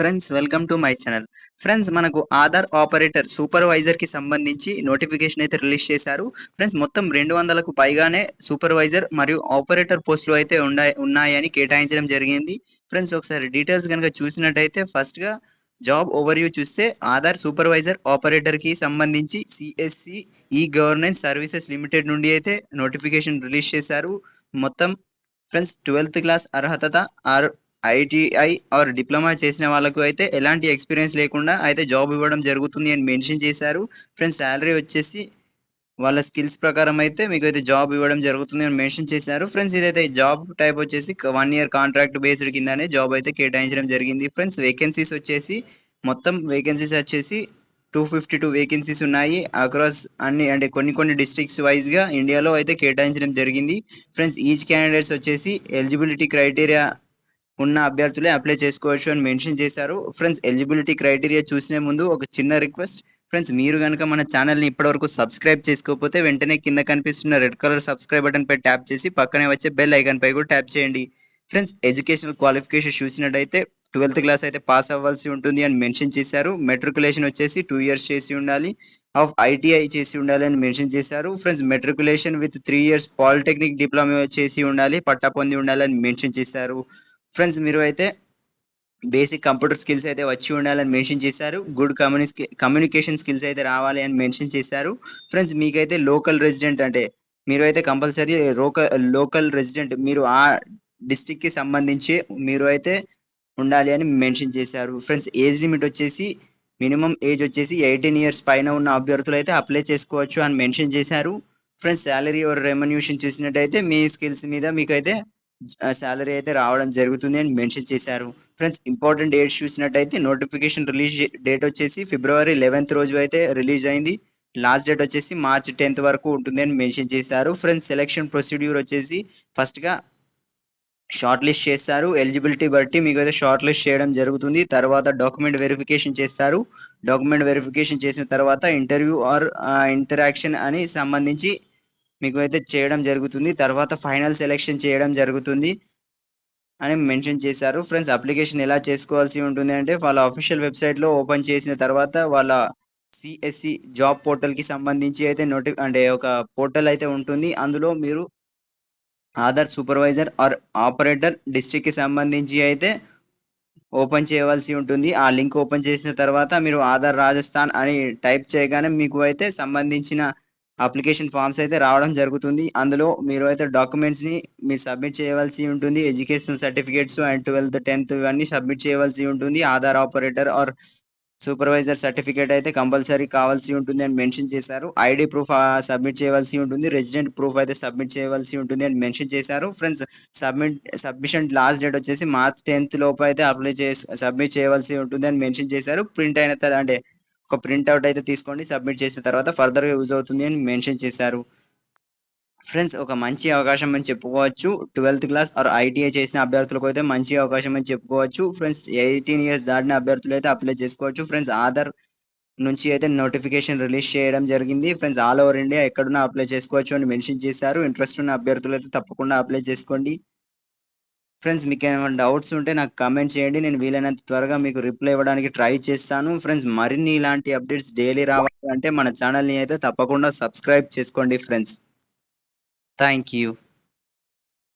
Friends welcome to my channel. Friends మనకు Aadhaar operator సూపర్వైజర్‌కి సంబంధించి notification అయితే రిలీజ్ చేశారు. ఫ్రెండ్స్ మొత్తం 200కు పైగానే సూపర్వైజర్ మరియు ఆపరేటర్ పోస్టులు అయితే ఉన్నాయని కేటాయించడం జరిగింది. ఫ్రెండ్స్ ఒకసారి డీటెయిల్స్ గనుక చూసినట్టయితే ఫస్ట్‌గా జాబ్ ఓవర్‌వ్యూ చూస్తే ఆధార్ సూపర్వైజర్ ఆపరేటర్‌కి సంబంధించి CSC e governance services limited నుండి అయితే నోటిఫికేషన్ రిలీజ్ చేశారు. మొత్తం ఫ్రెండ్స్ 12థ్ క్లాస్ అర్హత ఆర్ ఐటీఐ ఆర్ డిప్లొమా చేసిన వాళ్ళకు అయితే ఎలాంటి ఎక్స్పీరియన్స్ లేకుండా అయితే జాబ్ ఇవ్వడం జరుగుతుంది అని మెన్షన్ చేశారు. ఫ్రెండ్స్ సాలరీ వచ్చేసి వాళ్ళ స్కిల్స్ ప్రకారం అయితే మీకు అయితే జాబ్ ఇవ్వడం జరుగుతుంది అని మెన్షన్ చేశారు. ఫ్రెండ్స్ ఇదైతే జాబ్ టైప్ వచ్చేసి 1 ఇయర్ కాంట్రాక్ట్ బేస్డ్ కిందనే జాబ్ అయితే కేటాయించడం జరిగింది. ఫ్రెండ్స్ వేకెన్సీస్ వచ్చేసి మొత్తం వేకెన్సీస్ వచ్చేసి 252 వేకెన్సీస్ ఉన్నాయి. అక్రాస్ అన్ని అంటే కొన్ని డిస్ట్రిక్ట్స్ వైజ్‌గా ఇండియాలో అయితే కేటాయించడం జరిగింది. ఫ్రెండ్స్ ఈచ్ క్యాండిడేట్స్ వచ్చేసి ఎలిజిబిలిటీ క్రైటీరియా ఉన్న అభ్యర్థులే అప్లై చేసుకోవచ్చు అని మెన్షన్ చేశారు. ఫ్రెండ్స్ ఎలిజిబిలిటీ క్రైటీరియా చూసే ముందు ఒక చిన్న రిక్వెస్ట్. ఫ్రెండ్స్ మీరు గనుక మన ఛానల్‌ని ఇప్పటివరకు సబ్స్క్రైబ్ చేసుకోకపోతే వెంటనే కింద కనిపిస్తున్న రెడ్ కలర్ సబ్స్క్రైబ్ బటన్‌పై ట్యాప్ చేసి పక్కనే వచ్చే బెల్ ఐకాన్‌పై కూడా ట్యాప్ చేయండి. ఫ్రెండ్స్ ఎడ్యుకేషనల్ క్వాలిఫికేషన్ చూసినట్టయితే 12థ్ క్లాస్ అయితే పాస్ అవ్వాల్సి ఉంటుంది అని మెన్షన్ చేశారు. మెట్రికులేషన్ వచ్చేసి 2 ఇయర్స్ చేసి ఉండాలి. ఆఫ్ ఐటీఐ చేసి ఉండాలి అని మెన్షన్ చేశారు. Friends matriculation with 3 years polytechnic diploma చేసి ఉండాలి, పట్టా పొంది ఉండాలని మెన్షన్ చేశారు. ఫ్రెండ్స్ మీరు అయితే బేసిక్ కంప్యూటర్ స్కిల్స్ అయితే వచ్చి ఉండాలని మెన్షన్ చేశారు. గుడ్ కమ్యూనికేషన్ స్కిల్స్ అయితే రావాలి అని మెన్షన్ చేశారు. ఫ్రెండ్స్ మీకైతే లోకల్ రెసిడెంట్ అంటే మీరు అయితే కంపల్సరీ లోకల్ రెసిడెంట్ మీరు ఆ డిస్ట్రిక్ట్‌కి సంబంధించి మీరు అయితే ఉండాలి అని మెన్షన్ చేశారు. ఫ్రెండ్స్ ఏజ్ లిమిట్ వచ్చేసి మినిమం ఏజ్ వచ్చేసి 18 ఇయర్స్ పైన ఉన్న అభ్యర్థులు అయితే అప్లై చేసుకోవచ్చు అని మెన్షన్ చేశారు. ఫ్రెండ్స్ సాలరీ ఆర్ రెమ్యునరేషన్ చూసినట్టయితే మీ స్కిల్స్ మీద మీకైతే సాలరీ అయితే రావడం జరుగుతుంది అని మెన్షన్ చేశారు. ఫ్రెండ్స్ ఇంపార్టెంట్ డేట్స్ చూసినట్టయితే నోటిఫికేషన్ రిలీజ్ డేట్ వచ్చేసి ఫిబ్రవరి 11th రోజు అయితే రిలీజ్ అయింది. లాస్ట్ డేట్ వచ్చేసి మార్చ్ 10th వరకు ఉంటుంది అని మెన్షన్ చేశారు. ఫ్రెండ్స్ సెలక్షన్ ప్రొసీడ్యూర్ వచ్చేసి ఫస్ట్‌గా షార్ట్ లిస్ట్ చేస్తారు. ఎలిజిబిలిటీ బట్టి మీకైతే షార్ట్ లిస్ట్ చేయడం జరుగుతుంది. తర్వాత డాక్యుమెంట్ వెరిఫికేషన్ చేస్తారు. డాక్యుమెంట్ వెరిఫికేషన్ చేసిన తర్వాత ఇంటర్వ్యూ ఆర్ ఇంటరాక్షన్ అని సంబంధించి మీకు అయితే చేయడం జరుగుతుంది. తర్వాత ఫైనల్ సెలక్షన్ చేయడం జరుగుతుంది అని మెన్షన్ చేశారు. ఫ్రెండ్స్ అప్లికేషన్ ఎలా చేసుకోవాల్సి ఉంటుంది అంటే వాళ్ళ అఫీషియల్ వెబ్‌సైట్‌లో ఓపెన్ చేసిన తర్వాత వాళ్ళ సీఎస్‌సి జాబ్ పోర్టల్‌కి సంబంధించి అయితే అంటే ఒక పోర్టల్ అయితే ఉంటుంది. అందులో మీరు ఆధార్ సూపర్వైజర్ ఆర్ ఆపరేటర్ డిస్ట్రిక్ట్‌కి సంబంధించి అయితే ఓపెన్ చేయవలసి ఉంటుంది. ఆ లింక్ ఓపెన్ చేసిన తర్వాత మీరు ఆధార్ రాజస్థాన్ అని టైప్ చేయగానే మీకు అయితే సంబంధించిన అప్లికేషన్ ఫార్మ్స్ అయితే రావడం జరుగుతుంది. అందులో మీరు అయితే డాక్యుమెంట్స్‌ని మీరు సబ్మిట్ చేయవలసి ఉంటుంది. ఎడ్యుకేషనల్ సర్టిఫికేట్స్ అండ్ 12థ్, 10థ్ ఇవన్నీ సబ్మిట్ చేయవలసి ఉంటుంది. Aadhaar operator or supervisor certificate అయితే కంపల్సరీ కావాల్సి ఉంటుంది అని మెన్షన్ చేశారు. ఐడీ ప్రూఫ్ సబ్మిట్ చేయవలసి ఉంటుంది. రెసిడెంట్ ప్రూఫ్ అయితే సబ్మిట్ చేయవలసి ఉంటుంది అని మెన్షన్ చేశారు. ఫ్రెండ్స్ సబ్మిషన్ లాస్ట్ డేట్ వచ్చేసి మార్చ్ 10th లోపు అయితే సబ్మిట్ చేయవలసి ఉంటుంది అని మెన్షన్ చేశారు. ప్రింట్ అయిన అంటే ఒక ప్రింట్ అవుట్ అయితే తీసుకోండి. సబ్మిట్ చేసిన తర్వాత ఫర్దర్‌గా యూజ్ అవుతుంది అని మెన్షన్ చేశారు. ఫ్రెండ్స్ ఒక మంచి అవకాశం అని చెప్పుకోవచ్చు. 12థ్ క్లాస్ ఆర్ ఐటీఐ చేసిన అభ్యర్థులకు అయితే మంచి అవకాశం అని చెప్పుకోవచ్చు. ఫ్రెండ్స్ 18 ఇయర్స్ దాటిన అభ్యర్థులు అయితే అప్లై చేసుకోవచ్చు. ఫ్రెండ్స్ ఆధార్ నుంచి అయితే నోటిఫికేషన్ రిలీజ్ చేయడం జరిగింది. ఫ్రెండ్స్ ఆల్ ఓవర్ ఇండియా ఎక్కడున్నా అప్లై చేసుకోవచ్చు అని మెన్షన్ చేశారు. ఇంట్రెస్ట్ ఉన్న అభ్యర్థులు అయితే తప్పకుండా అప్లై చేసుకోండి. ఫ్రెండ్స్ మీకేమైనా డౌట్స్ ఉంటే నాకు కామెంట్ చేయండి. నేను వీలైనంత త్వరగా మీకు రిప్లై ఇవ్వడానికి ట్రై చేస్తాను. ఫ్రెండ్స్ మరిన్ని ఇలాంటి అప్డేట్స్ డైలీ రావాలి అంటే మన ఛానల్‌ని అయితే తప్పకుండా సబ్స్క్రైబ్ చేసుకోండి ఫ్రెండ్స్. Thank you.